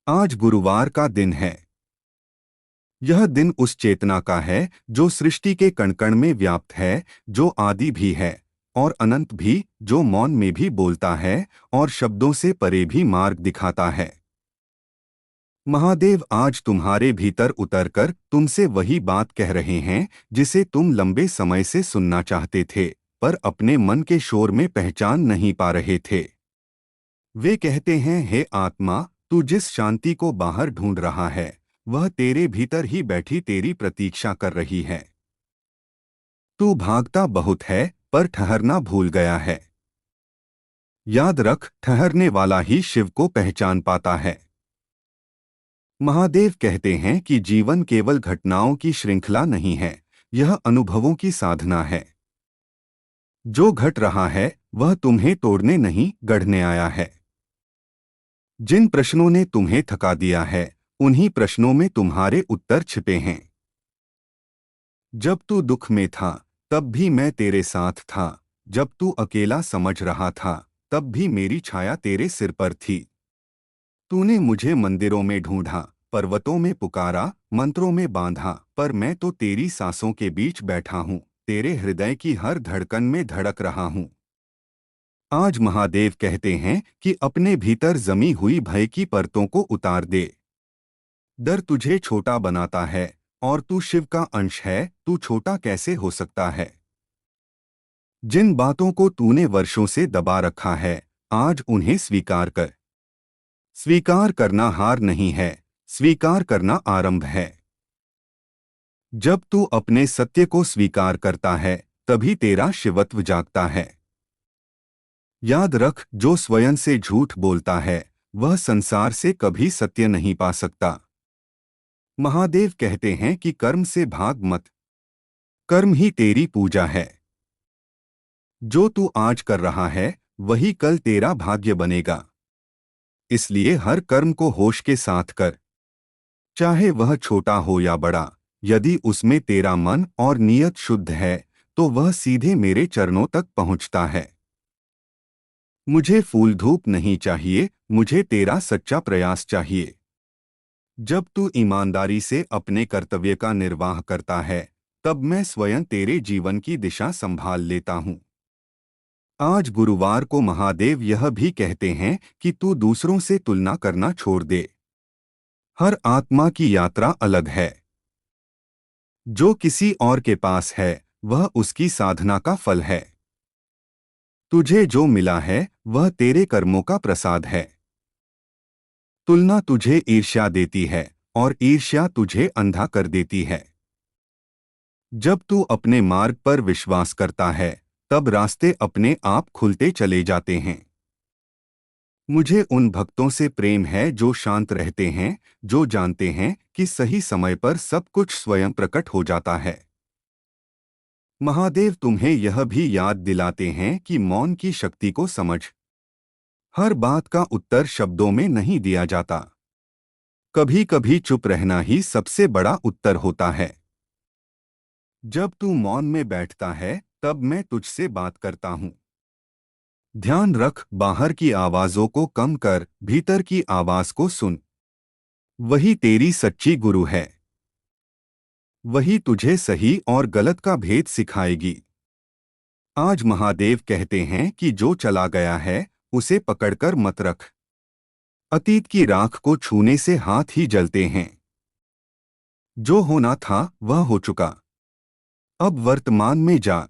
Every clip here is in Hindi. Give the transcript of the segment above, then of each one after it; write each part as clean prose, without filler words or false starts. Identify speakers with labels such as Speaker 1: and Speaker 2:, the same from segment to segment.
Speaker 1: आज गुरुवार का दिन है। यह दिन उस चेतना का है जो सृष्टि के कण-कण में व्याप्त है, जो आदि भी है और अनंत भी, जो मौन में भी बोलता है और शब्दों से परे भी मार्ग दिखाता है। महादेव आज तुम्हारे भीतर उतरकर तुमसे वही बात कह रहे हैं जिसे तुम लंबे समय से सुनना चाहते थे, पर अपने मन के शोर में पहचान नहीं पा रहे थे। वे कहते हैं, हे आत्मा, तू जिस शांति को बाहर ढूंढ रहा है, वह तेरे भीतर ही बैठी तेरी प्रतीक्षा कर रही है। तू भागता बहुत है, पर ठहरना भूल गया है। याद रख, ठहरने वाला ही शिव को पहचान पाता है। महादेव कहते हैं कि जीवन केवल घटनाओं की श्रृंखला नहीं है, यह अनुभवों की साधना है। जो घट रहा है, वह तुम्हें तोड़ने नहीं, गढ़ने आया है। जिन प्रश्नों ने तुम्हें थका दिया है, उन्हीं प्रश्नों में तुम्हारे उत्तर छिपे हैं। जब तू दुख में था, तब भी मैं तेरे साथ था। जब तू अकेला समझ रहा था, तब भी मेरी छाया तेरे सिर पर थी। तूने मुझे मंदिरों में ढूंढा, पर्वतों में पुकारा, मंत्रों में बांधा, पर मैं तो तेरी सांसों के बीच बैठा हूँ, तेरे हृदय की हर धड़कन में धड़क रहा हूँ। आज महादेव कहते हैं कि अपने भीतर जमी हुई भय की परतों को उतार दे। डर तुझे छोटा बनाता है और तू शिव का अंश है, तू छोटा कैसे हो सकता है? जिन बातों को तूने वर्षों से दबा रखा है, आज उन्हें स्वीकार कर। स्वीकार करना हार नहीं है, स्वीकार करना आरंभ है। जब तू अपने सत्य को स्वीकार करता है, तभी तेरा शिवत्व जागता है। याद रख, जो स्वयं से झूठ बोलता है, वह संसार से कभी सत्य नहीं पा सकता। महादेव कहते हैं कि कर्म से भाग मत, कर्म ही तेरी पूजा है। जो तू आज कर रहा है, वही कल तेरा भाग्य बनेगा। इसलिए हर कर्म को होश के साथ कर, चाहे वह छोटा हो या बड़ा। यदि उसमें तेरा मन और नियत शुद्ध है, तो वह सीधे मेरे चरणों तक पहुंचता है। मुझे फूल धूप नहीं चाहिए, मुझे तेरा सच्चा प्रयास चाहिए। जब तू ईमानदारी से अपने कर्तव्य का निर्वाह करता है, तब मैं स्वयं तेरे जीवन की दिशा संभाल लेता हूँ। आज गुरुवार को महादेव यह भी कहते हैं कि तू दूसरों से तुलना करना छोड़ दे। हर आत्मा की यात्रा अलग है। जो किसी और के पास है, वह उसकी साधना का फल है। तुझे जो मिला है, वह तेरे कर्मों का प्रसाद है। तुलना तुझे ईर्ष्या देती है और ईर्ष्या तुझे अंधा कर देती है। जब तू अपने मार्ग पर विश्वास करता है, तब रास्ते अपने आप खुलते चले जाते हैं। मुझे उन भक्तों से प्रेम है जो शांत रहते हैं, जो जानते हैं कि सही समय पर सब कुछ स्वयं प्रकट हो जाता है। महादेव तुम्हें यह भी याद दिलाते हैं कि मौन की शक्ति को समझ। हर बात का उत्तर शब्दों में नहीं दिया जाता। कभी कभी चुप रहना ही सबसे बड़ा उत्तर होता है। जब तू मौन में बैठता है, तब मैं तुझसे बात करता हूँ। ध्यान रख, बाहर की आवाजों को कम कर, भीतर की आवाज को सुन। वही तेरी सच्ची गुरु है। वही तुझे सही और गलत का भेद सिखाएगी। आज महादेव कहते हैं कि जो चला गया है, उसे पकड़कर मत रख। अतीत की राख को छूने से हाथ ही जलते हैं। जो होना था, वह हो चुका। अब वर्तमान में जा।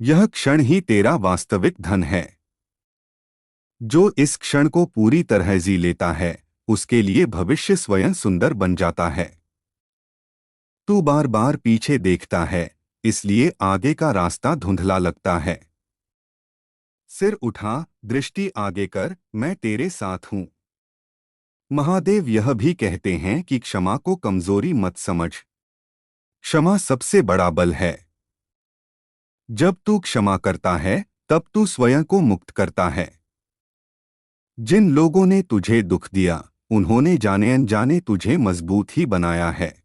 Speaker 1: यह क्षण ही तेरा वास्तविक धन है। जो इस क्षण को पूरी तरह जी लेता है, उसके लिए भविष्य स्वयं सुंदर बन जाता है। तू बार बार पीछे देखता है, इसलिए आगे का रास्ता धुंधला लगता है। सिर उठा, दृष्टि आगे कर, मैं तेरे साथ हूँ। महादेव यह भी कहते हैं कि क्षमा को कमजोरी मत समझ। क्षमा सबसे बड़ा बल है। जब तू क्षमा करता है, तब तू स्वयं को मुक्त करता है। जिन लोगों ने तुझे दुख दिया, उन्होंने जाने अनजाने तुझे मजबूत ही बनाया है।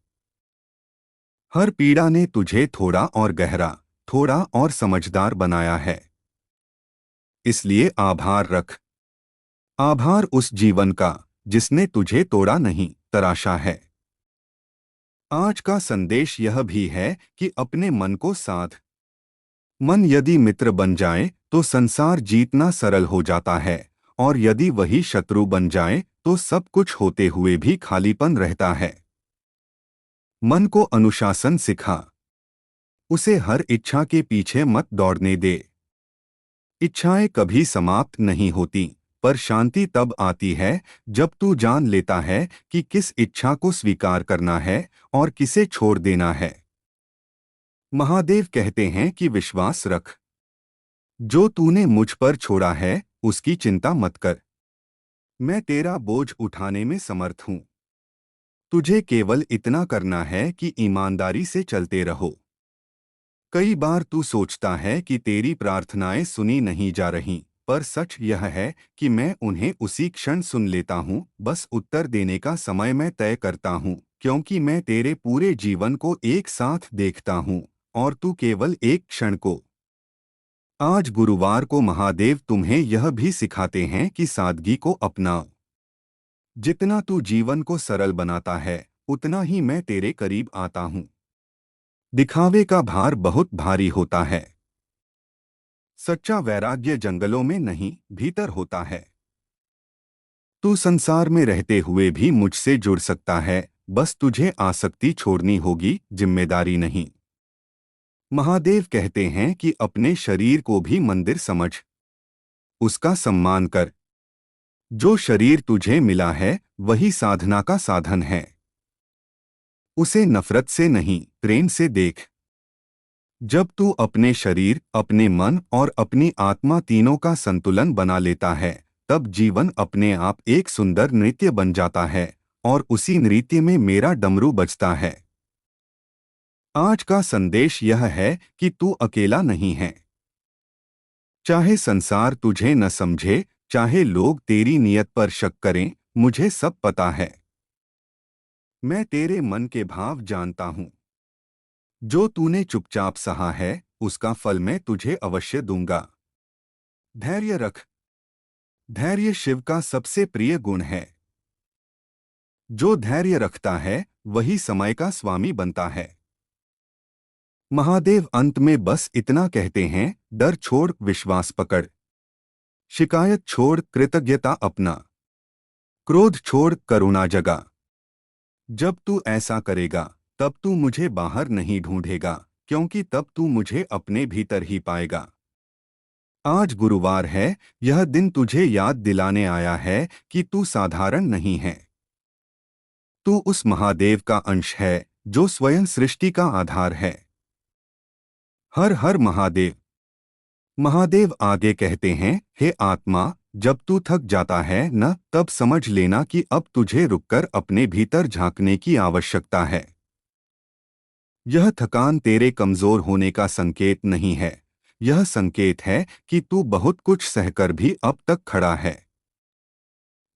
Speaker 1: हर पीड़ा ने तुझे थोड़ा और गहरा, थोड़ा और समझदार बनाया है। इसलिए आभार रख। आभार उस जीवन का जिसने तुझे तोड़ा नहीं, तराशा है। आज का संदेश यह भी है कि अपने मन को साध। मन यदि मित्र बन जाए तो संसार जीतना सरल हो जाता है, और यदि वही शत्रु बन जाए तो सब कुछ होते हुए भी खालीपन रहता है। मन को अनुशासन सिखा। उसे हर इच्छा के पीछे मत दौड़ने दे। इच्छाएं कभी समाप्त नहीं होती, पर शांति तब आती है जब तू जान लेता है कि किस इच्छा को स्वीकार करना है और किसे छोड़ देना है। महादेव कहते हैं कि विश्वास रख। जो तूने मुझ पर छोड़ा है उसकी चिंता मत कर। मैं तेरा बोझ उठाने में समर्थ हूँ। तुझे केवल इतना करना है कि ईमानदारी से चलते रहो। कई बार तू सोचता है कि तेरी प्रार्थनाएं सुनी नहीं जा रहीं, पर सच यह है कि मैं उन्हें उसी क्षण सुन लेता हूँ। बस उत्तर देने का समय मैं तय करता हूँ, क्योंकि मैं तेरे पूरे जीवन को एक साथ देखता हूँ और तू केवल एक क्षण को। आज गुरुवार को महादेव तुम्हें यह भी सिखाते हैं कि सादगी को अपनाओ। जितना तू जीवन को सरल बनाता है, उतना ही मैं तेरे करीब आता हूँ। दिखावे का भार बहुत भारी होता है। सच्चा वैराग्य जंगलों में नहीं, भीतर होता है। तू संसार में रहते हुए भी मुझसे जुड़ सकता है, बस तुझे आसक्ति छोड़नी होगी, जिम्मेदारी नहीं। महादेव कहते हैं कि अपने शरीर को भी मंदिर समझ। उसका सम्मान कर। जो शरीर तुझे मिला है वही साधना का साधन है। उसे नफरत से नहीं, प्रेम से देख। जब तू अपने शरीर, अपने मन और अपनी आत्मा तीनों का संतुलन बना लेता है, तब जीवन अपने आप एक सुंदर नृत्य बन जाता है, और उसी नृत्य में मेरा डमरू बजता है। आज का संदेश यह है कि तू अकेला नहीं है। चाहे संसार तुझे न समझे, चाहे लोग तेरी नियत पर शक करें, मुझे सब पता है। मैं तेरे मन के भाव जानता हूँ। जो तूने चुपचाप सहा है उसका फल मैं तुझे अवश्य दूंगा। धैर्य रख। धैर्य शिव का सबसे प्रिय गुण है। जो धैर्य रखता है वही समय का स्वामी बनता है। महादेव अंत में बस इतना कहते हैं, डर छोड़, विश्वास पकड़। शिकायत छोड़, कृतज्ञता अपना। क्रोध छोड़, करुणा जगा। जब तू ऐसा करेगा तब तू मुझे बाहर नहीं ढूंढेगा, क्योंकि तब तू मुझे अपने भीतर ही पाएगा। आज गुरुवार है, यह दिन तुझे याद दिलाने आया है कि तू साधारण नहीं है। तू उस महादेव का अंश है जो स्वयं सृष्टि का आधार है। हर हर महादेव। महादेव आगे कहते हैं, हे आत्मा, जब तू थक जाता है न, तब समझ लेना कि अब तुझे रुककर अपने भीतर झांकने की आवश्यकता है। यह थकान तेरे कमजोर होने का संकेत नहीं है। यह संकेत है कि तू बहुत कुछ सहकर भी अब तक खड़ा है।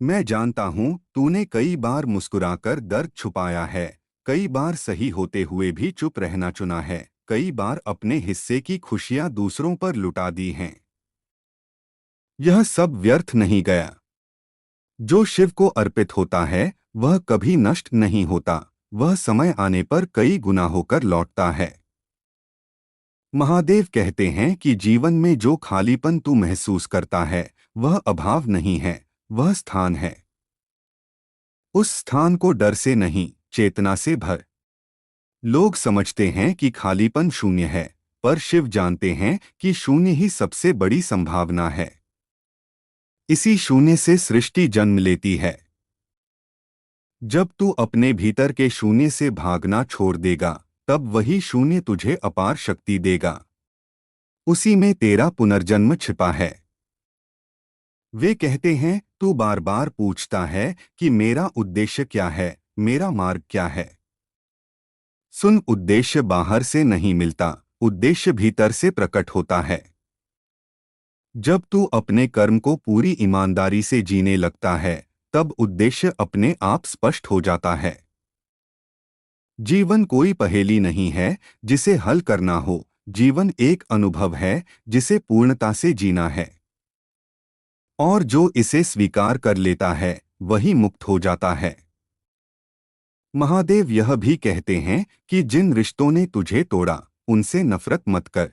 Speaker 1: मैं जानता हूँ तूने कई बार मुस्कुराकर दर्द छुपाया है, कई बार सही होते हुए भी चुप रहना चुना है, कई बार अपने हिस्से की खुशियाँ दूसरों पर लुटा दी हैं। यह सब व्यर्थ नहीं गया। जो शिव को अर्पित होता है वह कभी नष्ट नहीं होता, वह समय आने पर कई गुना होकर लौटता है। महादेव कहते हैं कि जीवन में जो खालीपन तू महसूस करता है वह अभाव नहीं है, वह स्थान है। उस स्थान को डर से नहीं, चेतना से भर। लोग समझते हैं कि खालीपन शून्य है, पर शिव जानते हैं कि शून्य ही सबसे बड़ी संभावना है। इसी शून्य से सृष्टि जन्म लेती है। जब तू अपने भीतर के शून्य से भागना छोड़ देगा, तब वही शून्य तुझे अपार शक्ति देगा। उसी में तेरा पुनर्जन्म छिपा है। वे कहते हैं, तू बार बार पूछता है कि मेरा उद्देश्य क्या है, मेरा मार्ग क्या है। सुन, उद्देश्य बाहर से नहीं मिलता, उद्देश्य भीतर से प्रकट होता है। जब तू अपने कर्म को पूरी ईमानदारी से जीने लगता है, तब उद्देश्य अपने आप स्पष्ट हो जाता है। जीवन कोई पहेली नहीं है जिसे हल करना हो, जीवन एक अनुभव है जिसे पूर्णता से जीना है। और जो इसे स्वीकार कर लेता है वही मुक्त हो जाता है। महादेव यह भी कहते हैं कि जिन रिश्तों ने तुझे तोड़ा, उनसे नफरत मत कर।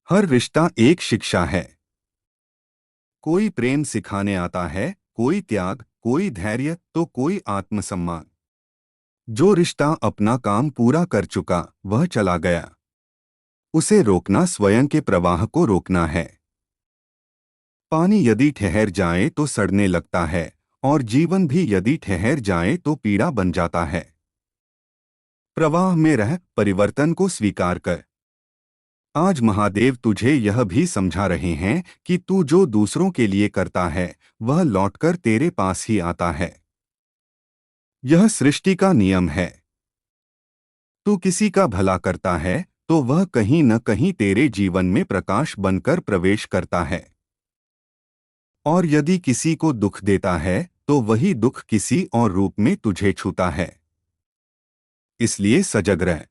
Speaker 1: हर रिश्ता एक शिक्षा है। कोई प्रेम सिखाने आता है, कोई त्याग, कोई धैर्य तो कोई आत्मसम्मान। जो रिश्ता अपना काम पूरा कर चुका, वह चला गया। उसे रोकना स्वयं के प्रवाह को रोकना है। पानी यदि ठहर जाए तो सड़ने लगता है, और जीवन भी यदि ठहर जाए तो पीड़ा बन जाता है। प्रवाह में रह, परिवर्तन को स्वीकार कर। आज महादेव तुझे यह भी समझा रहे हैं कि तू जो दूसरों के लिए करता है, वह लौटकर तेरे पास ही आता है। यह सृष्टि का नियम है। तू किसी का भला करता है तो वह कहीं न कहीं तेरे जीवन में प्रकाश बनकर प्रवेश करता है। और यदि किसी को दुख देता है तो वही दुख किसी और रूप में तुझे छूता है। इसलिए सजग रह।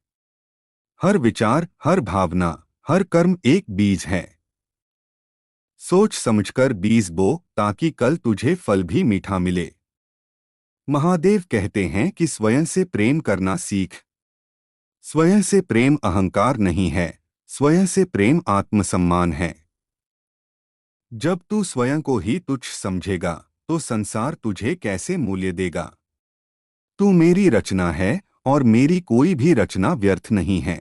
Speaker 1: हर विचार, हर भावना, हर कर्म एक बीज है। सोच समझकर बीज बो, ताकि कल तुझे फल भी मीठा मिले। महादेव कहते हैं कि स्वयं से प्रेम करना सीख। स्वयं से प्रेम अहंकार नहीं है, स्वयं से प्रेम आत्मसम्मान है। जब तू स्वयं को ही तुच्छ समझेगा, तो संसार तुझे कैसे मूल्य देगा। तू मेरी रचना है, और मेरी कोई भी रचना व्यर्थ नहीं है।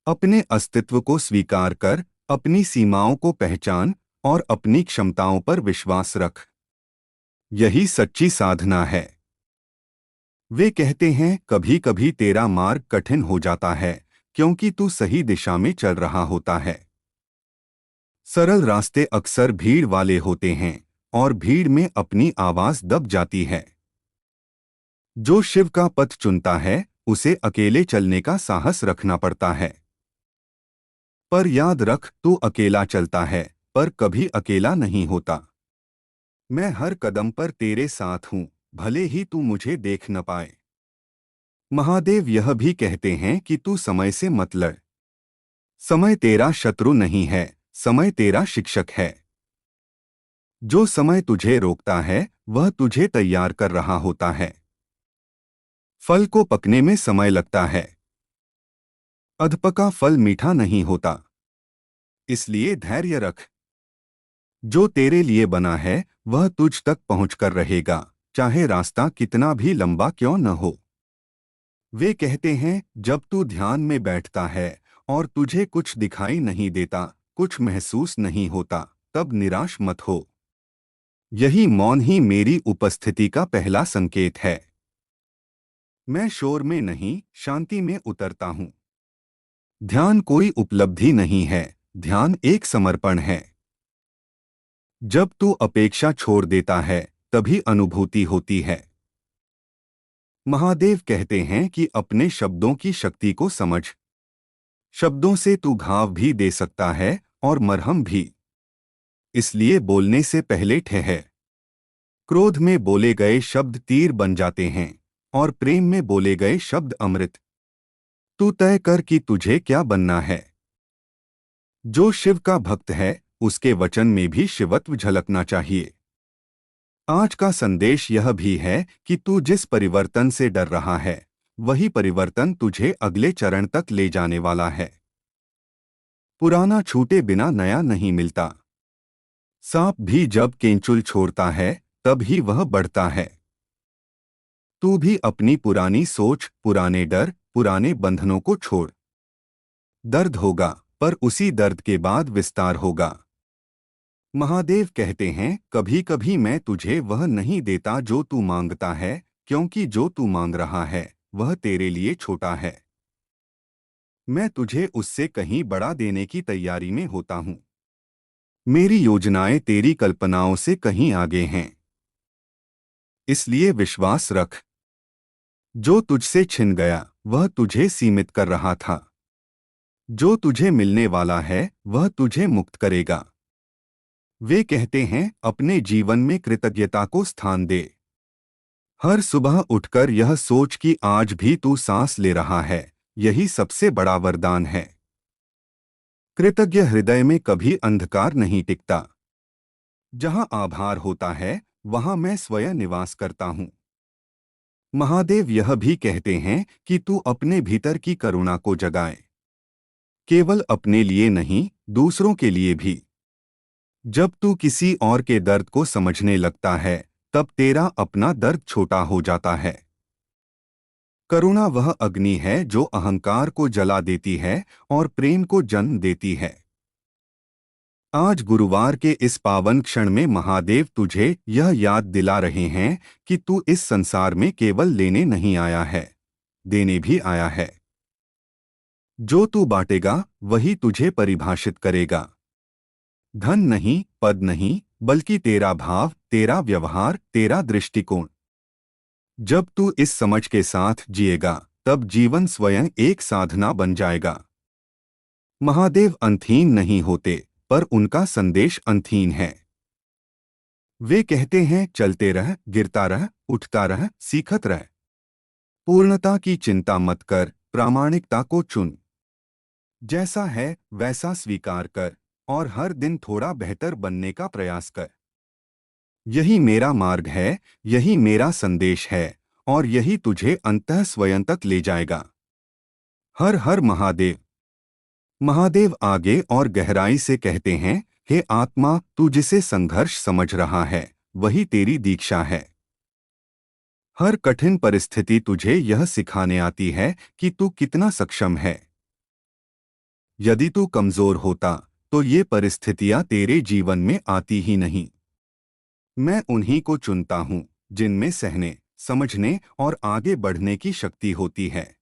Speaker 1: अपने अस्तित्व को स्वीकार कर, अपनी सीमाओं को पहचान, और अपनी क्षमताओं पर विश्वास रख। यही सच्ची साधना है। वे कहते हैं कभी कभी तेरा मार्ग कठिन हो जाता है, क्योंकि तू सही दिशा में चल रहा होता है। सरल रास्ते अक्सर भीड़ वाले होते हैं, और भीड़ में अपनी आवाज दब जाती है। जो शिव का पथ चुनता है, उसे अकेले चलने का साहस रखना पड़ता है। पर याद रख, तू अकेला चलता है, पर कभी अकेला नहीं होता। मैं हर कदम पर तेरे साथ हूं, भले ही तू मुझे देख न पाए। महादेव यह भी कहते हैं कि तू समय से मत लड़। समय तेरा शत्रु नहीं है, समय तेरा शिक्षक है। जो समय तुझे रोकता है, वह तुझे तैयार कर रहा होता है। फल को पकने में समय लगता है। अधपका फल मीठा नहीं होता। इसलिए धैर्य रख। जो तेरे लिए बना है, वह तुझ तक पहुंचकर रहेगा, चाहे रास्ता कितना भी लंबा क्यों न हो। वे कहते हैं जब तू ध्यान में बैठता है और तुझे कुछ दिखाई नहीं देता, कुछ महसूस नहीं होता, तब निराश मत हो। यही मौन ही मेरी उपस्थिति का पहला संकेत है। मैं शोर में नहीं, शांति में उतरता हूँ। ध्यान कोई उपलब्धि नहीं है, ध्यान एक समर्पण है। जब तू अपेक्षा छोड़ देता है, तभी अनुभूति होती है। महादेव कहते हैं कि अपने शब्दों की शक्ति को समझ। शब्दों से तू घाव भी दे सकता है, और मरहम भी। इसलिए बोलने से पहले ठहर। क्रोध में बोले गए शब्द तीर बन जाते हैं, और प्रेम में बोले गए शब्द अमृत। तू तय कर कि तुझे क्या बनना है। जो शिव का भक्त है, उसके वचन में भी शिवत्व झलकना चाहिए। आज का संदेश यह भी है कि तू जिस परिवर्तन से डर रहा है, वही परिवर्तन तुझे अगले चरण तक ले जाने वाला है। पुराना छूटे बिना नया नहीं मिलता। सांप भी जब केंचुल छोड़ता है, तब ही वह बढ़ता है। तू भी अपनी पुरानी सोच, पुराने डर, पुराने बंधनों को छोड़। दर्द होगा, पर उसी दर्द के बाद विस्तार होगा। महादेव कहते हैं कभी कभी मैं तुझे वह नहीं देता जो तू मांगता है, क्योंकि जो तू मांग रहा है, वह तेरे लिए छोटा है। मैं तुझे उससे कहीं बड़ा देने की तैयारी में होता हूँ। मेरी योजनाएं तेरी कल्पनाओं से कहीं आगे हैं। इसलिए विश्वास रख। जो तुझसे छिन गया, वह तुझे सीमित कर रहा था। जो तुझे मिलने वाला है, वह तुझे मुक्त करेगा। वे कहते हैं अपने जीवन में कृतज्ञता को स्थान दे। हर सुबह उठकर यह सोच कि आज भी तू सांस ले रहा है, यही सबसे बड़ा वरदान है। कृतज्ञ हृदय में कभी अंधकार नहीं टिकता। जहां आभार होता है, वहां मैं स्वयं निवास करता हूँ। महादेव यह भी कहते हैं कि तू अपने भीतर की करुणा को जगाए, केवल अपने लिए नहीं, दूसरों के लिए भी। जब तू किसी और के दर्द को समझने लगता है, तब तेरा अपना दर्द छोटा हो जाता है। करुणा वह अग्नि है जो अहंकार को जला देती है और प्रेम को जन्म देती है। आज गुरुवार के इस पावन क्षण में महादेव तुझे यह याद दिला रहे हैं कि तू इस संसार में केवल लेने नहीं आया है, देने भी आया है। जो तू बांटेगा वही तुझे परिभाषित करेगा। धन नहीं, पद नहीं, बल्कि तेरा भाव, तेरा व्यवहार, तेरा दृष्टिकोण। जब तू इस समझ के साथ जिएगा, तब जीवन स्वयं एक साधना बन जाएगा। महादेव अंतहीन नहीं होते, पर उनका संदेश अंतहीन है। वे कहते हैं, चलते रह, गिरता रह, उठता रह, सीखत रह। पूर्णता की चिंता मत कर, प्रामाणिकता को चुन। जैसा है वैसा स्वीकार कर और हर दिन थोड़ा बेहतर बनने का प्रयास कर। यही मेरा मार्ग है, यही मेरा संदेश है और यही तुझे अंतः स्वयं तक ले जाएगा। हर हर महादेव। महादेव आगे और गहराई से कहते हैं, हे आत्मा, तू जिसे संघर्ष समझ रहा है, वही तेरी दीक्षा है। हर कठिन परिस्थिति तुझे यह सिखाने आती है कि तू कितना सक्षम है। यदि तू कमजोर होता, तो ये परिस्थितियां तेरे जीवन में आती ही नहीं। मैं उन्हीं को चुनता हूँ जिनमें सहने, समझने और आगे बढ़ने की शक्ति होती है।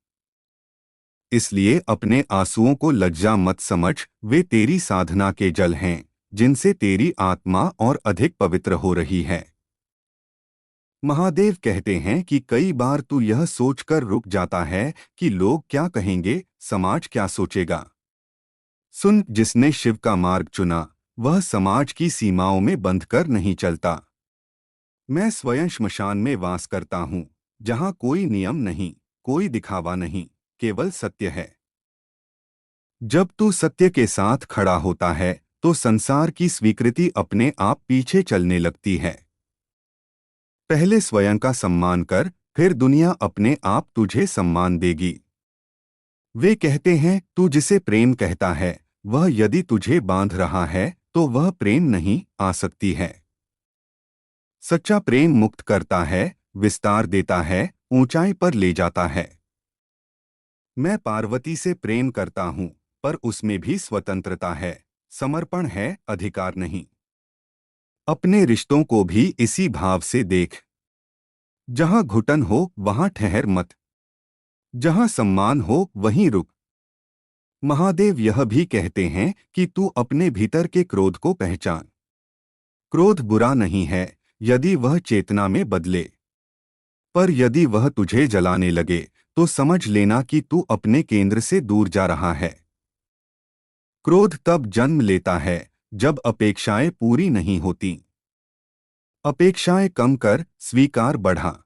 Speaker 1: इसलिए अपने आंसुओं को लज्जा मत समझ, वे तेरी साधना के जल हैं, जिनसे तेरी आत्मा और अधिक पवित्र हो रही है। महादेव कहते हैं कि कई बार तू यह सोचकर रुक जाता है कि लोग क्या कहेंगे, समाज क्या सोचेगा। सुन, जिसने शिव का मार्ग चुना, वह समाज की सीमाओं में बंधकर नहीं चलता। मैं स्वयं श्मशान में वास करता हूँ, जहाँ कोई नियम नहीं, कोई दिखावा नहीं, केवल सत्य है। जब तू सत्य के साथ खड़ा होता है, तो संसार की स्वीकृति अपने आप पीछे चलने लगती है। पहले स्वयं का सम्मान कर, फिर दुनिया अपने आप तुझे सम्मान देगी। वे कहते हैं, तू जिसे प्रेम कहता है, वह यदि तुझे बांध रहा है, तो वह प्रेम नहीं, आसक्ति है। सच्चा प्रेम मुक्त करता है, विस्तार देता है, ऊंचाई पर ले जाता है। मैं पार्वती से प्रेम करता हूँ, पर उसमें भी स्वतंत्रता है, समर्पण है, अधिकार नहीं। अपने रिश्तों को भी इसी भाव से देख। जहाँ घुटन हो वहाँ ठहर मत, जहाँ सम्मान हो वहीं रुक। महादेव यह भी कहते हैं कि तू अपने भीतर के क्रोध को पहचान। क्रोध बुरा नहीं है यदि वह चेतना में बदले, पर यदि वह तुझे जलाने लगे, तो समझ लेना कि तू अपने केंद्र से दूर जा रहा है। क्रोध तब जन्म लेता है जब अपेक्षाएं पूरी नहीं होती। अपेक्षाएं कम कर, स्वीकार बढ़ा।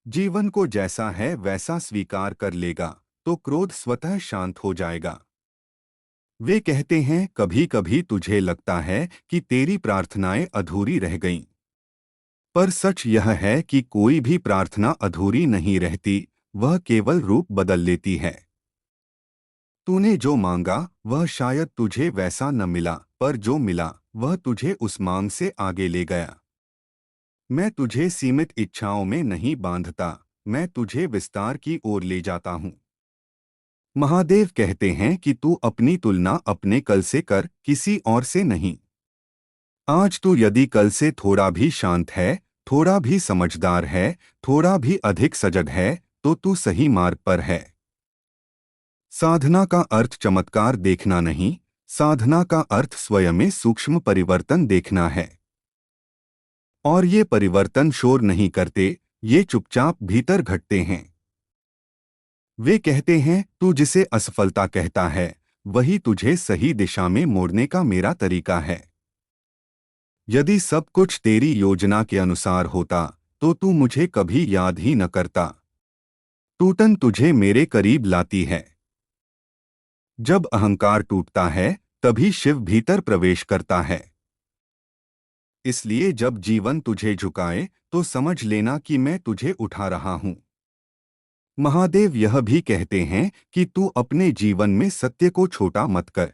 Speaker 1: जीवन को जैसा है वैसा स्वीकार कर लेगा, तो क्रोध स्वतः शांत हो जाएगा। वे कहते हैं, कभी कभी तुझे लगता है कि तेरी प्रार्थनाएं अधूरी रह गईं। पर सच यह है कि कोई भी प्रार्थना अधूरी नहीं रहती, वह केवल रूप बदल लेती है। तूने जो मांगा वह शायद तुझे वैसा न मिला, पर जो मिला वह तुझे उस मांग से आगे ले गया। मैं तुझे सीमित इच्छाओं में नहीं बांधता, मैं तुझे विस्तार की ओर ले जाता हूँ। महादेव कहते हैं कि तू अपनी तुलना अपने कल से कर, किसी और से नहीं। आज तू यदि कल से थोड़ा भी शांत है, थोड़ा भी समझदार है, थोड़ा भी अधिक सजग है, तो तू सही मार्ग पर है। साधना का अर्थ चमत्कार देखना नहीं, साधना का अर्थ स्वयं में सूक्ष्म परिवर्तन देखना है। और ये परिवर्तन शोर नहीं करते, ये चुपचाप भीतर घटते हैं। वे कहते हैं, तू जिसे असफलता कहता है, वही तुझे सही दिशा में मोड़ने का मेरा तरीका है। यदि सब कुछ तेरी योजना के अनुसार होता, तो तू मुझे कभी याद ही न करता। टूटन तुझे मेरे करीब लाती है। जब अहंकार टूटता है, तभी शिव भीतर प्रवेश करता है। इसलिए जब जीवन तुझे झुकाए तो समझ लेना कि मैं तुझे उठा रहा हूं। महादेव यह भी कहते हैं कि तू अपने जीवन में सत्य को छोटा मत कर।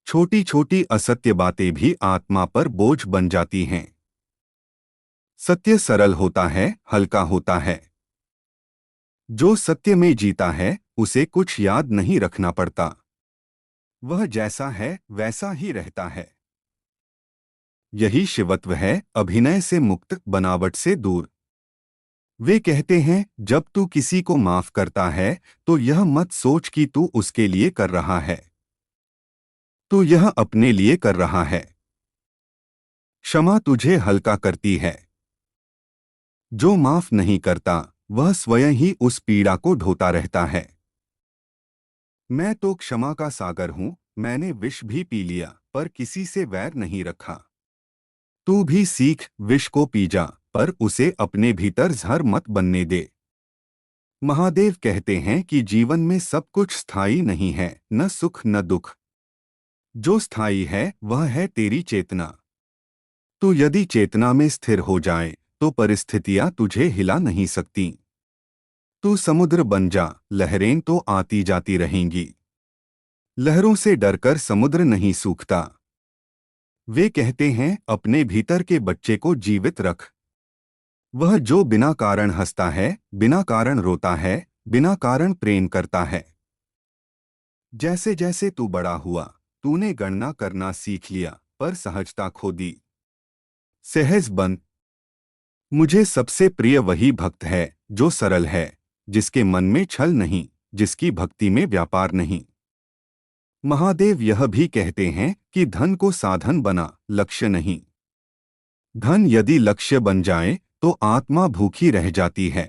Speaker 1: छोटी छोटी असत्य बातें भी आत्मा पर बोझ बन जाती हैं। सत्य सरल होता है, हल्का होता है। जो सत्य में जीता है उसे कुछ याद नहीं रखना पड़ता। वह जैसा है वैसा ही रहता है। यही शिवत्व है, अभिनय से मुक्त, बनावट से दूर। वे कहते हैं जब तू किसी को माफ करता है तो यह मत सोच कि तू उसके लिए कर रहा है। तू यह अपने लिए कर रहा है। क्षमा तुझे हल्का करती है। जो माफ नहीं करता वह स्वयं ही उस पीड़ा को ढोता रहता है। मैं तो क्षमा का सागर हूं, मैंने विष भी पी लिया पर किसी से वैर नहीं रखा। तू भी सीख, विष को पी जा पर उसे अपने भीतर जहर मत बनने दे। महादेव कहते हैं कि जीवन में सब कुछ स्थायी नहीं है, न सुख न दुख। जो स्थायी है वह है तेरी चेतना। तू यदि चेतना में स्थिर हो जाए तो परिस्थितियां तुझे हिला नहीं सकती। तू समुद्र बन जा, लहरें तो आती जाती रहेंगी। लहरों से डरकर समुद्र नहीं सूखता। वे कहते हैं अपने भीतर के बच्चे को जीवित रख। वह जो बिना कारण हंसता है, बिना कारण रोता है, बिना कारण प्रेम करता है। जैसे जैसे तू बड़ा हुआ तूने गणना करना सीख लिया पर सहजता खो दी। सहज बन। मुझे सबसे प्रिय वही भक्त है जो सरल है, जिसके मन में छल नहीं, जिसकी भक्ति में व्यापार नहीं। महादेव यह भी कहते हैं कि धन को साधन बना, लक्ष्य नहीं। धन यदि लक्ष्य बन जाए तो आत्मा भूखी रह जाती है।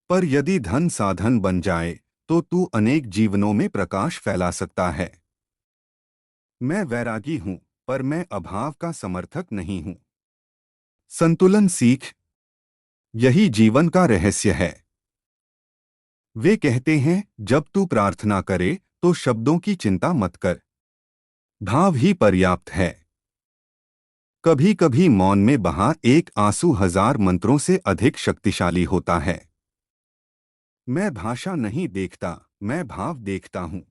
Speaker 1: पर यदि धन साधन बन जाए तो तू अनेक जीवनों में प्रकाश फैला सकता है। मैं वैरागी हूं पर मैं अभाव का समर्थक नहीं हूं। संतुलन सीख। यही जीवन का रहस्य है। वे कहते हैं जब तू प्रार्थना करे तो शब्दों की चिंता मत कर। भाव ही पर्याप्त है। कभी कभी मौन में बहा एक आंसू हजार मंत्रों से अधिक शक्तिशाली होता है। मैं भाषा नहीं देखता, मैं भाव देखता हूं।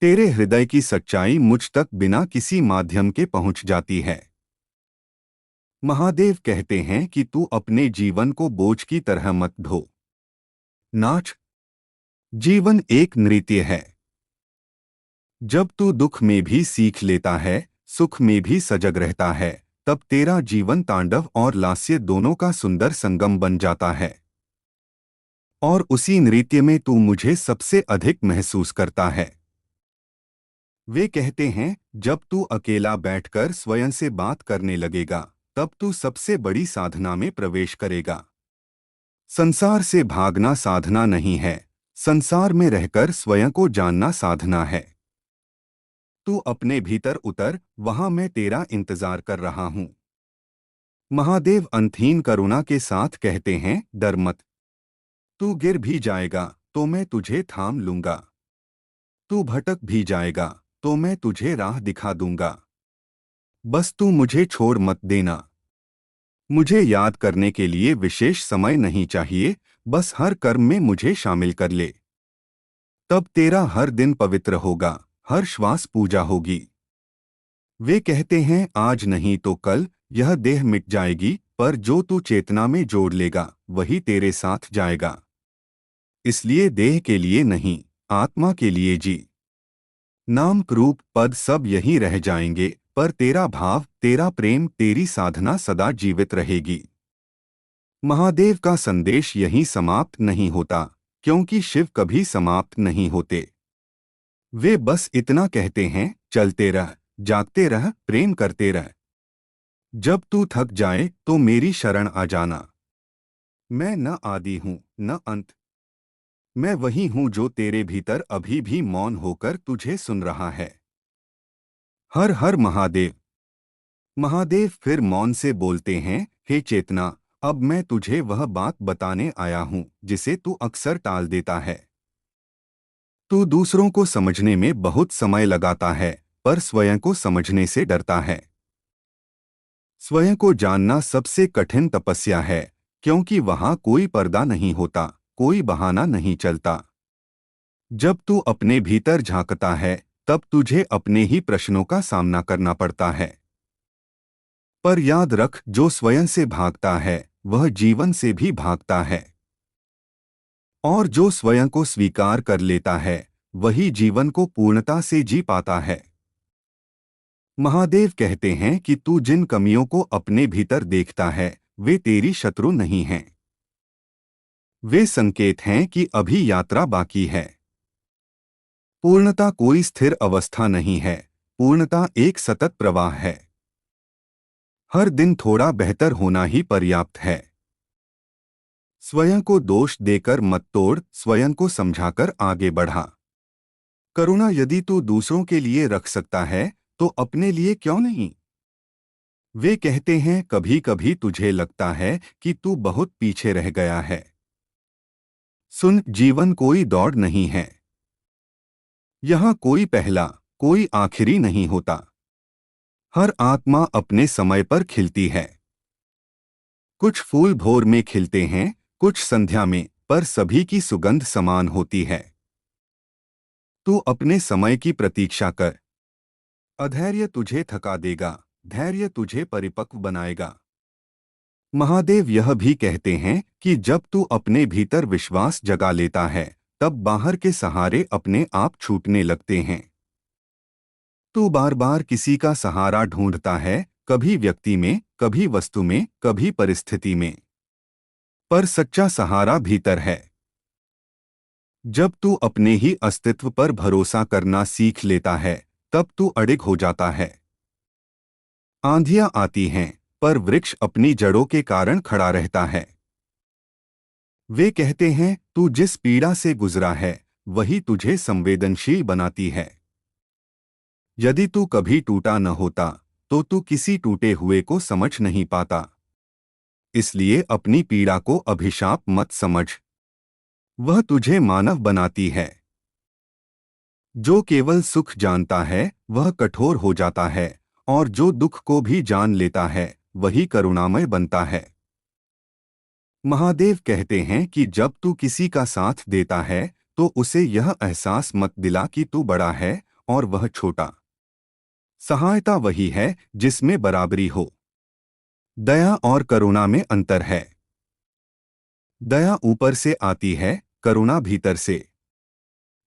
Speaker 1: तेरे हृदय की सच्चाई मुझ तक बिना किसी माध्यम के पहुंच जाती है। महादेव कहते हैं कि तू अपने जीवन को बोझ की तरह मत ढो। नाच। जीवन एक नृत्य है। जब तू दुख में भी सीख लेता है, सुख में भी सजग रहता है, तब तेरा जीवन तांडव और लास्य दोनों का सुंदर संगम बन जाता है। और उसी नृत्य में तू मुझे सबसे अधिक महसूस करता है। वे कहते हैं जब तू अकेला बैठकर स्वयं से बात करने लगेगा तब तू सबसे बड़ी साधना में प्रवेश करेगा। संसार से भागना साधना नहीं है, संसार में रहकर स्वयं को जानना साधना है। तू अपने भीतर उतर, वहां मैं तेरा इंतजार कर रहा हूं। महादेव अंतहीन करुणा के साथ कहते हैं डर मत। तू गिर भी जाएगा तो मैं तुझे थाम लूंगा। तू भटक भी जाएगा तो मैं तुझे राह दिखा दूंगा। बस तू मुझे छोड़ मत देना। मुझे याद करने के लिए विशेष समय नहीं चाहिए, बस हर कर्म में मुझे शामिल कर ले। तब तेरा हर दिन पवित्र होगा, हर श्वास पूजा होगी। वे कहते हैं आज नहीं तो कल यह देह मिट जाएगी, पर जो तू चेतना में जोड़ लेगा वही तेरे साथ जाएगा। इसलिए देह के लिए नहीं, आत्मा के लिए जी। नाम रूप पद सब यहीं रह जाएंगे, पर तेरा भाव, तेरा प्रेम, तेरी साधना सदा जीवित रहेगी। महादेव का संदेश यहीं समाप्त नहीं होता, क्योंकि शिव कभी समाप्त नहीं होते। वे बस इतना कहते हैं चलते रह, जागते रह, प्रेम करते रह। जब तू थक जाए तो मेरी शरण आ जाना। मैं न आदि हूं न अंत। मैं वही हूं जो तेरे भीतर अभी भी मौन होकर तुझे सुन रहा है। हर हर महादेव। महादेव फिर मौन से बोलते हैं, हे चेतना, अब मैं तुझे वह बात बताने आया हूं जिसे तू अक्सर टाल देता है। तू दूसरों को समझने में बहुत समय लगाता है पर स्वयं को समझने से डरता है। स्वयं को जानना सबसे कठिन तपस्या है, क्योंकि वहां कोई पर्दा नहीं होता, कोई बहाना नहीं चलता। जब तू अपने भीतर झांकता है, तब तुझे अपने ही प्रश्नों का सामना करना पड़ता है। पर याद रख, जो स्वयं से भागता है वह जीवन से भी भागता है, और जो स्वयं को स्वीकार कर लेता है वही जीवन को पूर्णता से जी पाता है। महादेव कहते हैं कि तू जिन कमियों को अपने भीतर देखता है वे तेरी शत्रु नहीं हैं। वे संकेत हैं कि अभी यात्रा बाकी है। पूर्णता कोई स्थिर अवस्था नहीं है, पूर्णता एक सतत प्रवाह है। हर दिन थोड़ा बेहतर होना ही पर्याप्त है। स्वयं को दोष देकर मत तोड़, स्वयं को समझाकर आगे बढ़ा। करुणा यदि तू दूसरों के लिए रख सकता है तो अपने लिए क्यों नहीं। वे कहते हैं कभी कभी तुझे लगता है कि तू बहुत पीछे रह गया है। सुन, जीवन कोई दौड़ नहीं है। यहाँ कोई पहला, कोई आखिरी नहीं होता। हर आत्मा अपने समय पर खिलती है। कुछ फूल भोर में खिलते हैं, कुछ संध्या में, पर सभी की सुगंध समान होती है। तू अपने समय की प्रतीक्षा कर। अधैर्य तुझे थका देगा, धैर्य तुझे परिपक्व बनाएगा। महादेव यह भी कहते हैं कि जब तू अपने भीतर विश्वास जगा लेता है तब बाहर के सहारे अपने आप छूटने लगते हैं। तू बार बार किसी का सहारा ढूंढता है, कभी व्यक्ति में, कभी वस्तु में, कभी परिस्थिति में, पर सच्चा सहारा भीतर है। जब तू अपने ही अस्तित्व पर भरोसा करना सीख लेता है तब तू अडिग हो जाता है। आंधियां आती हैं, पर वृक्ष अपनी जड़ों के कारण खड़ा रहता है। वे कहते हैं तू जिस पीड़ा से गुजरा है वही तुझे संवेदनशील बनाती है। यदि तू कभी टूटा न होता तो तू किसी टूटे हुए को समझ नहीं पाता। इसलिए अपनी पीड़ा को अभिशाप मत समझ, वह तुझे मानव बनाती है। जो केवल सुख जानता है वह कठोर हो जाता है, और जो दुख को भी जान लेता है वही करुणामय बनता है। महादेव कहते हैं कि जब तू किसी का साथ देता है तो उसे यह एहसास मत दिला कि तू बड़ा है और वह छोटा। सहायता वही है जिसमें बराबरी हो। दया और करुणा में अंतर है। दया ऊपर से आती है, करुणा भीतर से।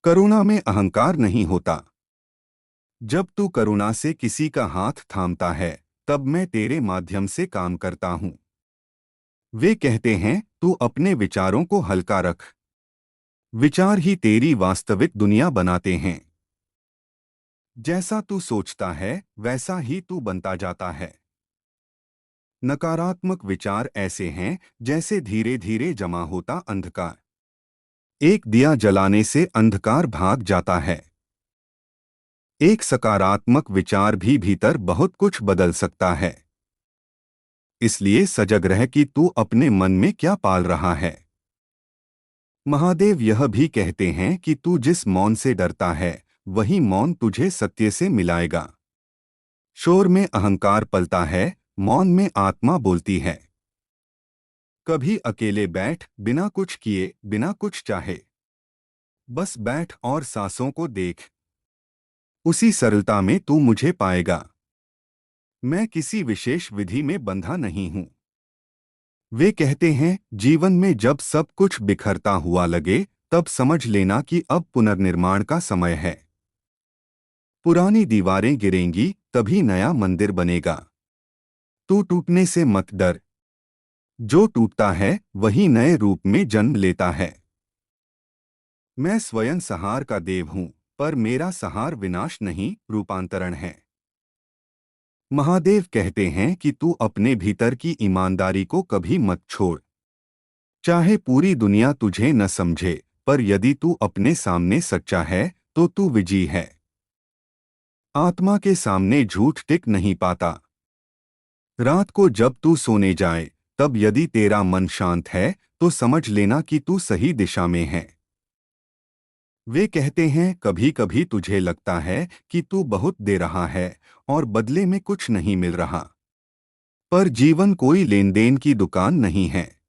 Speaker 1: करुणा में अहंकार नहीं होता। जब तू करुणा से किसी का हाथ थामता है तब मैं तेरे माध्यम से काम करता हूँ। वे कहते हैं तू अपने विचारों को हल्का रख। विचार ही तेरी वास्तविक दुनिया बनाते हैं। जैसा तू सोचता है वैसा ही तू बनता जाता है। नकारात्मक विचार ऐसे हैं जैसे धीरे धीरे जमा होता अंधकार। एक दिया जलाने से अंधकार भाग जाता है। एक सकारात्मक विचार भी भीतर बहुत कुछ बदल सकता है। इसलिए सजग रह कि तू अपने मन में क्या पाल रहा है। महादेव यह भी कहते हैं कि तू जिस मौन से डरता है वही मौन तुझे सत्य से मिलाएगा। शोर में अहंकार पलता है, मौन में आत्मा बोलती है। कभी अकेले बैठ, बिना कुछ किए, बिना कुछ चाहे। बस बैठ और सांसों को देख। उसी सरलता में तू मुझे पाएगा। मैं किसी विशेष विधि में बंधा नहीं हूं। वे कहते हैं जीवन में जब सब कुछ बिखरता हुआ लगे तब समझ लेना कि अब पुनर्निर्माण का समय है। पुरानी दीवारें गिरेंगी तभी नया मंदिर बनेगा। तू टूटने से मत डर। जो टूटता है वही नए रूप में जन्म लेता है। मैं स्वयं संहार का देव हूं, पर मेरा संहार विनाश नहीं, रूपांतरण है। महादेव कहते हैं कि तू अपने भीतर की ईमानदारी को कभी मत छोड़। चाहे पूरी दुनिया तुझे न समझे, पर यदि तू अपने सामने सच्चा है तो तू विजयी है। आत्मा के सामने झूठ टिक नहीं पाता। रात को जब तू सोने जाए तब यदि तेरा मन शांत है तो समझ लेना कि तू सही दिशा में है। वे कहते हैं कभी कभी तुझे लगता है कि तू बहुत दे रहा है और बदले में कुछ नहीं मिल रहा। पर जीवन कोई लेन देन की दुकान नहीं है।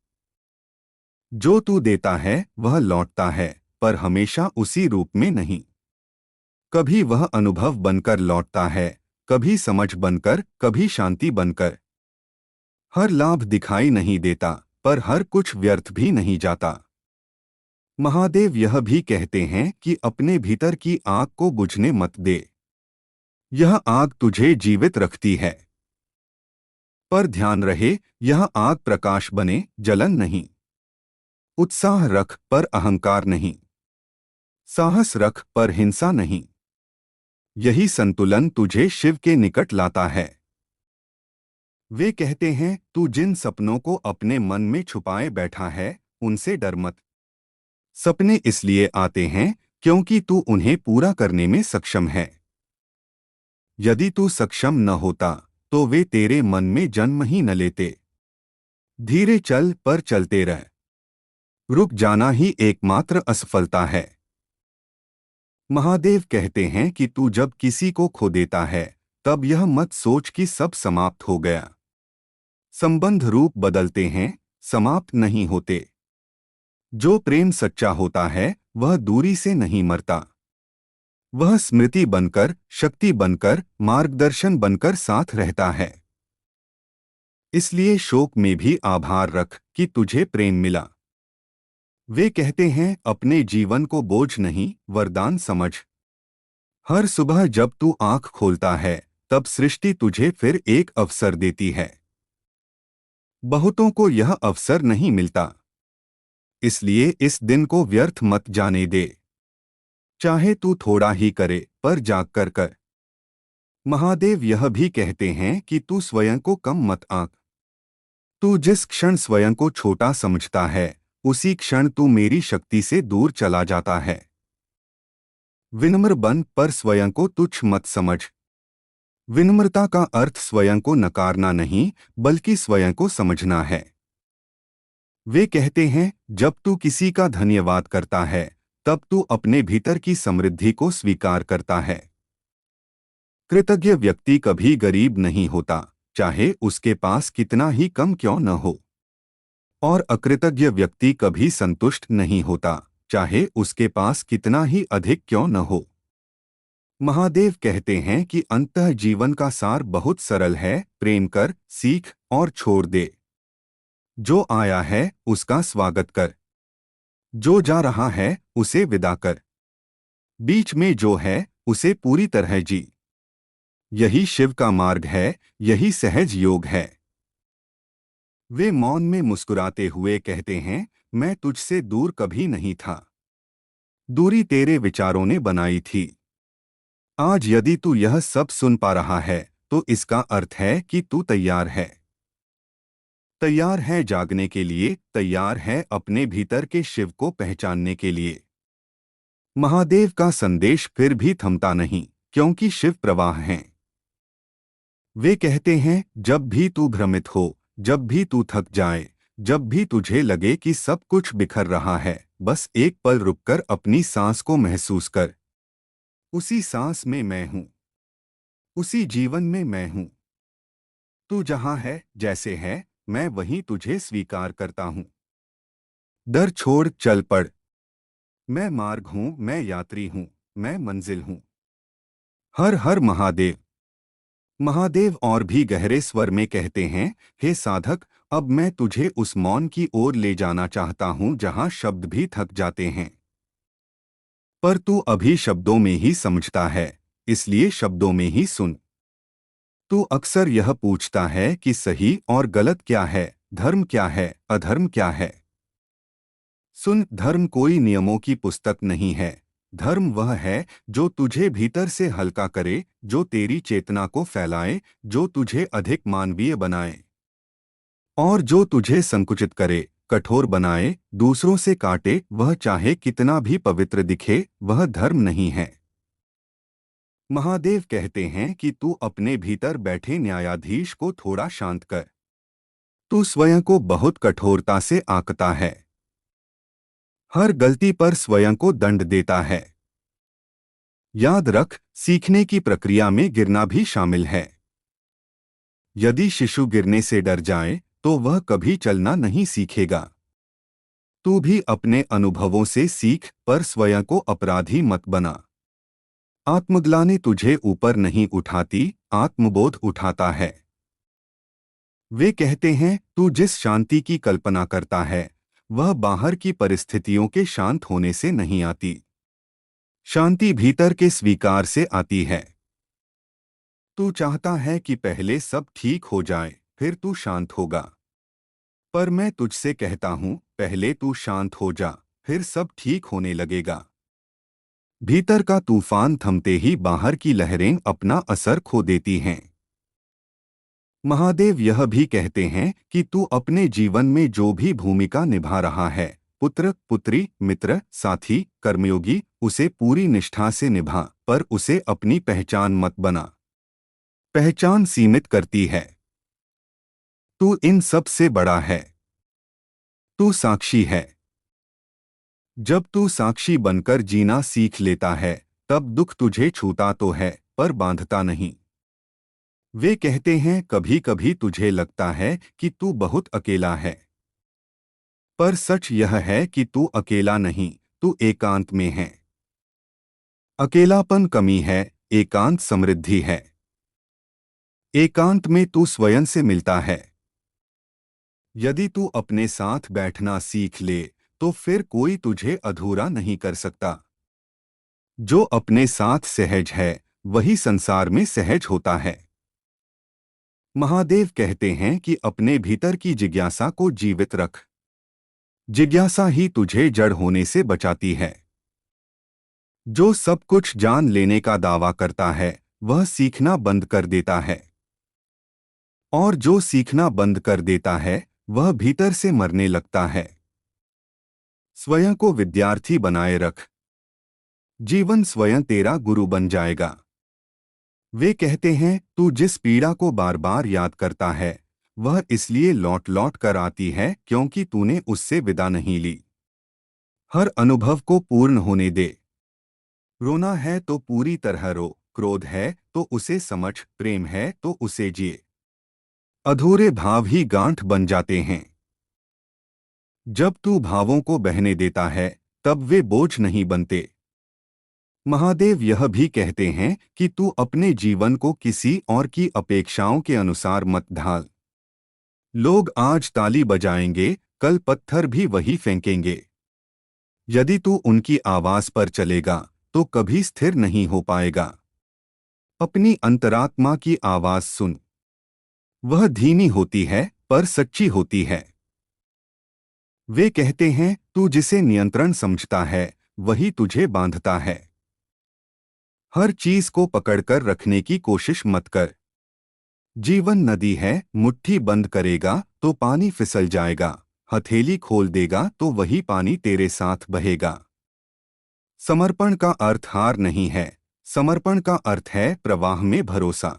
Speaker 1: जो तू देता है वह लौटता है, पर हमेशा उसी रूप में नहीं। कभी वह अनुभव बनकर लौटता है, कभी समझ बनकर, कभी शांति बनकर। हर लाभ दिखाई नहीं देता, पर हर कुछ व्यर्थ भी नहीं जाता। महादेव यह भी कहते हैं कि अपने भीतर की आग को बुझने मत दे। यह आग तुझे जीवित रखती है। पर ध्यान रहे, यह आग प्रकाश बने, जलन नहीं। उत्साह रख पर अहंकार नहीं। साहस रख पर हिंसा नहीं। यही संतुलन तुझे शिव के निकट लाता है। वे कहते हैं, तू जिन सपनों को अपने मन में छुपाए बैठा है, उनसे डर मत। सपने इसलिए आते हैं क्योंकि तू उन्हें पूरा करने में सक्षम है। यदि तू सक्षम न होता तो वे तेरे मन में जन्म ही न लेते। धीरे चल पर चलते रह। रुक जाना ही एकमात्र असफलता है। महादेव कहते हैं कि तू जब किसी को खो देता है, तब यह मत सोच कि सब समाप्त हो गया। संबंध रूप बदलते हैं, समाप्त नहीं होते। जो प्रेम सच्चा होता है वह दूरी से नहीं मरता। वह स्मृति बनकर, शक्ति बनकर, मार्गदर्शन बनकर साथ रहता है। इसलिए शोक में भी आभार रख कि तुझे प्रेम मिला। वे कहते हैं, अपने जीवन को बोझ नहीं, वरदान समझ। हर सुबह जब तू आंख खोलता है, तब सृष्टि तुझे फिर एक अवसर देती है। बहुतों को यह अवसर नहीं मिलता। इसलिए इस दिन को व्यर्थ मत जाने दे। चाहे तू थोड़ा ही करे, पर जाग कर कर। महादेव यह भी कहते हैं कि तू स्वयं को कम मत आंक। तू जिस क्षण स्वयं को छोटा समझता है, उसी क्षण तू मेरी शक्ति से दूर चला जाता है। विनम्र बन पर स्वयं को तुच्छ मत समझ। विनम्रता का अर्थ स्वयं को नकारना नहीं, बल्कि स्वयं को समझना है। वे कहते हैं, जब तू किसी का धन्यवाद करता है, तब तू अपने भीतर की समृद्धि को स्वीकार करता है। कृतज्ञ व्यक्ति कभी गरीब नहीं होता, चाहे उसके पास कितना ही कम क्यों न हो। और अकृतज्ञ व्यक्ति कभी संतुष्ट नहीं होता, चाहे उसके पास कितना ही अधिक क्यों न हो। महादेव कहते हैं कि अंततः जीवन का सार बहुत सरल है, प्रेम कर, सीख और छोड़ दे। जो आया है उसका स्वागत कर। जो जा रहा है उसे विदा कर। बीच में जो है उसे पूरी तरह जी। यही शिव का मार्ग है, यही सहज योग है। वे मौन में मुस्कुराते हुए कहते हैं, मैं तुझसे दूर कभी नहीं था। दूरी तेरे विचारों ने बनाई थी। आज यदि तू यह सब सुन पा रहा है, तो इसका अर्थ है कि तू तैयार है। तैयार है जागने के लिए, तैयार है अपने भीतर के शिव को पहचानने के लिए। महादेव का संदेश फिर भी थमता नहीं, क्योंकि शिव प्रवाह हैं। वे कहते हैं, जब भी तू भ्रमित हो, जब भी तू थक जाए, जब भी तुझे लगे कि सब कुछ बिखर रहा है, बस एक पल रुककर अपनी सांस को महसूस कर। उसी सांस में मैं हूं। उसी जीवन में मैं हूं। तू जहां है, जैसे है, मैं वहीं तुझे स्वीकार करता हूं। डर छोड़ चल पड़। मैं मार्ग हूं, मैं यात्री हूं, मैं मंजिल हूं। हर हर महादेव। महादेव और भी गहरे स्वर में कहते हैं, हे साधक, अब मैं तुझे उस मौन की ओर ले जाना चाहता हूं जहां शब्द भी थक जाते हैं। पर तू अभी शब्दों में ही समझता है, इसलिए शब्दों में ही सुन। तू अक्सर यह पूछता है कि सही और गलत क्या है, धर्म क्या है, अधर्म क्या है। सुन, धर्म कोई नियमों की पुस्तक नहीं है। धर्म वह है जो तुझे भीतर से हल्का करे, जो तेरी चेतना को फैलाए, जो तुझे अधिक मानवीय बनाए। और जो तुझे संकुचित करे, कठोर बनाए, दूसरों से काटे, वह चाहे कितना भी पवित्र दिखे, वह धर्म नहीं है। महादेव कहते हैं कि तू अपने भीतर बैठे न्यायाधीश को थोड़ा शांत कर। तू स्वयं को बहुत कठोरता से आंकता है। हर गलती पर स्वयं को दंड देता है। याद रख, सीखने की प्रक्रिया में गिरना भी शामिल है। यदि शिशु गिरने से डर जाए तो वह कभी चलना नहीं सीखेगा। तू भी अपने अनुभवों से सीख, पर स्वयं को अपराधी मत बना। आत्मग्लानि तुझे ऊपर नहीं उठाती, आत्मबोध उठाता है। वे कहते हैं तू जिस शांति की कल्पना करता है वह बाहर की परिस्थितियों के शांत होने से नहीं आती। शांति भीतर के स्वीकार से आती है। तू चाहता है कि पहले सब ठीक हो जाए, फिर तू शांत होगा। पर मैं तुझसे कहता हूं, पहले तू शांत हो जा, फिर सब ठीक होने लगेगा। भीतर का तूफान थमते ही बाहर की लहरें अपना असर खो देती हैं। महादेव यह भी कहते हैं कि तू अपने जीवन में जो भी भूमिका निभा रहा है, पुत्र, पुत्री, मित्र, साथी, कर्मयोगी, उसे पूरी निष्ठा से निभा, पर उसे अपनी पहचान मत बना। पहचान सीमित करती है। तू इन सब से बड़ा है। तू साक्षी है। जब तू साक्षी बनकर जीना सीख लेता है तब दुख तुझे छूता तो है पर बांधता नहीं। वे कहते हैं कभी कभी तुझे लगता है कि तू बहुत अकेला है, पर सच यह है कि तू अकेला नहीं, तू एकांत में है। अकेलापन कमी है, एकांत समृद्धि है। एकांत में तू स्वयं से मिलता है। यदि तू अपने साथ बैठना सीख ले तो फिर कोई तुझे अधूरा नहीं कर सकता। जो अपने साथ सहज है वही संसार में सहज होता है। महादेव कहते हैं कि अपने भीतर की जिज्ञासा को जीवित रख। जिज्ञासा ही तुझे जड़ होने से बचाती है। जो सब कुछ जान लेने का दावा करता है वह सीखना बंद कर देता है, और जो सीखना बंद कर देता है वह भीतर से मरने लगता है। स्वयं को विद्यार्थी बनाए रख। जीवन स्वयं तेरा गुरु बन जाएगा। वे कहते हैं तू जिस पीड़ा को बार बार याद करता है वह इसलिए लौट लौट कर आती है क्योंकि तूने उससे विदा नहीं ली। हर अनुभव को पूर्ण होने दे। रोना है तो पूरी तरह रो, क्रोध है तो उसे समझ, प्रेम है तो उसे जिए। अधूरे भाव ही गांठ बन जाते हैं। जब तू भावों को बहने देता है तब वे बोझ नहीं बनते। महादेव यह भी कहते हैं कि तू अपने जीवन को किसी और की अपेक्षाओं के अनुसार मत ढाल। लोग आज ताली बजाएंगे, कल पत्थर भी वही फेंकेंगे। यदि तू उनकी आवाज पर चलेगा तो कभी स्थिर नहीं हो पाएगा। अपनी अंतरात्मा की आवाज सुन। वह धीमी होती है पर सच्ची होती है। वे कहते हैं तू जिसे नियंत्रण समझता है वही तुझे बांधता है। हर चीज को पकड़कर रखने की कोशिश मत कर। जीवन नदी है, मुट्ठी बंद करेगा तो पानी फिसल जाएगा, हथेली खोल देगा तो वही पानी तेरे साथ बहेगा। समर्पण का अर्थ हार नहीं है, समर्पण का अर्थ है प्रवाह में भरोसा।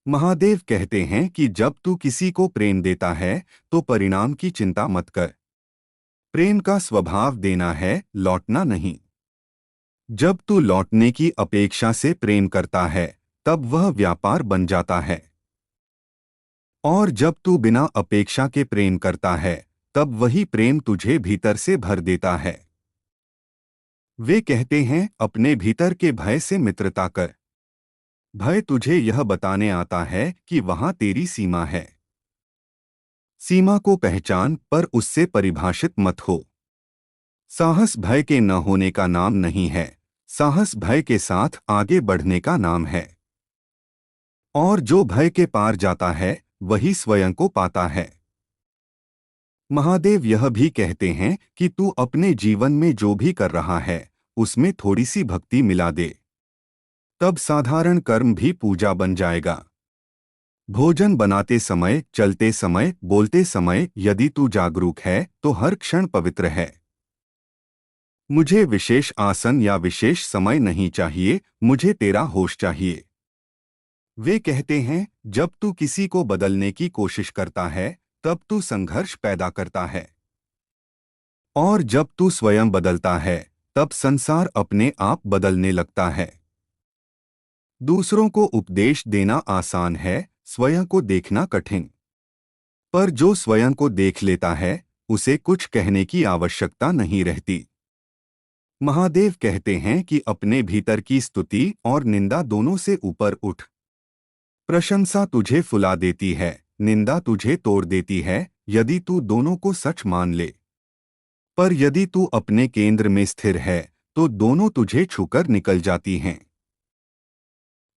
Speaker 1: महादेव कहते हैं कि जब तू किसी को प्रेम देता है तो परिणाम की चिंता मत कर। प्रेम का स्वभाव देना है, लौटना नहीं। जब तू लौटने की अपेक्षा से प्रेम करता है तब वह व्यापार बन जाता है, और जब तू बिना अपेक्षा के प्रेम करता है तब वही प्रेम तुझे भीतर से भर देता है। वे कहते हैं अपने भीतर के भय से मित्रता कर। भय तुझे यह बताने आता है कि वहां तेरी सीमा है। सीमा को पहचान, पर उससे परिभाषित मत हो। साहस भय के न होने का नाम नहीं है, साहस भय के साथ आगे बढ़ने का नाम है। और जो भय के पार जाता है वही स्वयं को पाता है। महादेव यह भी कहते हैं कि तू अपने जीवन में जो भी कर रहा है उसमें थोड़ी सी भक्ति मिला दे, तब साधारण कर्म भी पूजा बन जाएगा। भोजन बनाते समय, चलते समय, बोलते समय यदि तू जागरूक है तो हर क्षण पवित्र है। मुझे विशेष आसन या विशेष समय नहीं चाहिए, मुझे तेरा होश चाहिए। वे कहते हैं जब तू किसी को बदलने की कोशिश करता है तब तू संघर्ष पैदा करता है, और जब तू स्वयं बदलता है तब संसार अपने आप बदलने लगता है। दूसरों को उपदेश देना आसान है, स्वयं को देखना कठिन। पर जो स्वयं को देख लेता है उसे कुछ कहने की आवश्यकता नहीं रहती। महादेव कहते हैं कि अपने भीतर की स्तुति और निंदा दोनों से ऊपर उठ। प्रशंसा तुझे फुला देती है, निंदा तुझे तोड़ देती है, यदि तू दोनों को सच मान ले। पर यदि तू अपने केंद्र में स्थिर है तो दोनों तुझे छूकर निकल जाती हैं।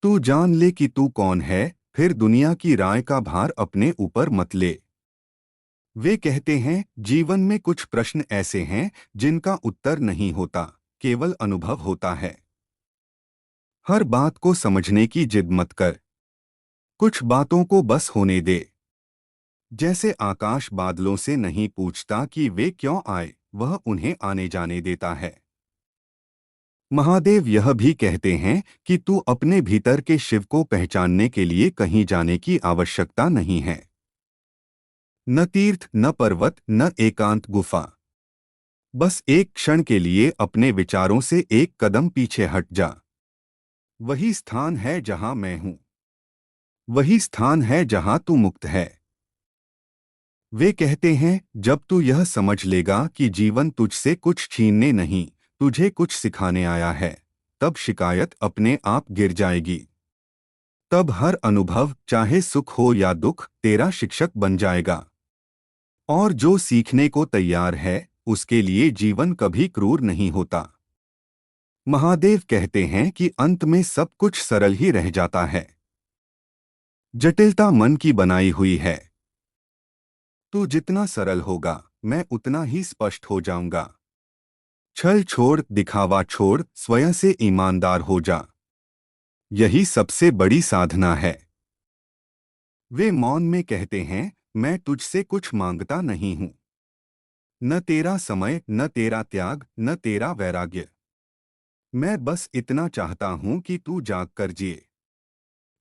Speaker 1: तू जान ले कि तू कौन है, फिर दुनिया की राय का भार अपने ऊपर मत ले। वे कहते हैं जीवन में कुछ प्रश्न ऐसे हैं जिनका उत्तर नहीं होता, केवल अनुभव होता है। हर बात को समझने की जिद मत कर, कुछ बातों को बस होने दे। जैसे आकाश बादलों से नहीं पूछता कि वे क्यों आए, वह उन्हें आने जाने देता है। महादेव यह भी कहते हैं कि तू अपने भीतर के शिव को पहचानने के लिए कहीं जाने की आवश्यकता नहीं है। न तीर्थ, न पर्वत, न एकांत गुफा। बस एक क्षण के लिए अपने विचारों से एक कदम पीछे हट जा। वही स्थान है जहां मैं हूं। वही स्थान है जहां तू मुक्त है। वे कहते हैं जब तू यह समझ लेगा कि जीवन तुझसे कुछ छीनने नहीं, तुझे कुछ सिखाने आया है, तब शिकायत अपने आप गिर जाएगी। तब हर अनुभव, चाहे सुख हो या दुख, तेरा शिक्षक बन जाएगा। और जो सीखने को तैयार है उसके लिए जीवन कभी क्रूर नहीं होता। महादेव कहते हैं कि अंत में सब कुछ सरल ही रह जाता है। जटिलता मन की बनाई हुई है। तू जितना सरल होगा मैं उतना ही स्पष्ट हो जाऊंगा। छल छोड़, दिखावा छोड़, स्वयं से ईमानदार हो जा। यही सबसे बड़ी साधना है। वे मौन में कहते हैं मैं तुझसे कुछ मांगता नहीं हूं। न तेरा समय, न तेरा त्याग, न तेरा वैराग्य। मैं बस इतना चाहता हूं कि तू जाग कर जिए।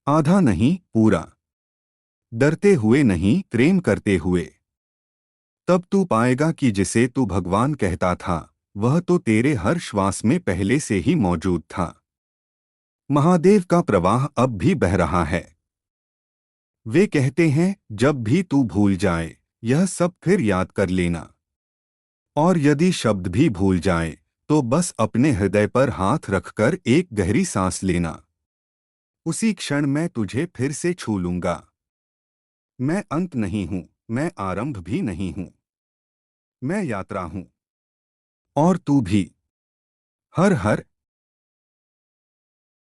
Speaker 1: आधा नहीं, पूरा। डरते हुए नहीं, प्रेम करते हुए। तब तू पाएगा कि जिसे तू भगवान कहता था वह तो तेरे हर श्वास में पहले से ही मौजूद था। महादेव का प्रवाह अब भी बह रहा है। वे कहते हैं जब भी तू भूल जाए यह सब फिर याद कर लेना। और यदि शब्द भी भूल जाए तो बस अपने हृदय पर हाथ रखकर एक गहरी सांस लेना। उसी क्षण मैं तुझे फिर से छू लूंगा। मैं अंत नहीं हूं, मैं आरंभ भी नहीं हूं। मैं यात्रा हूं। और तू भी। हर हर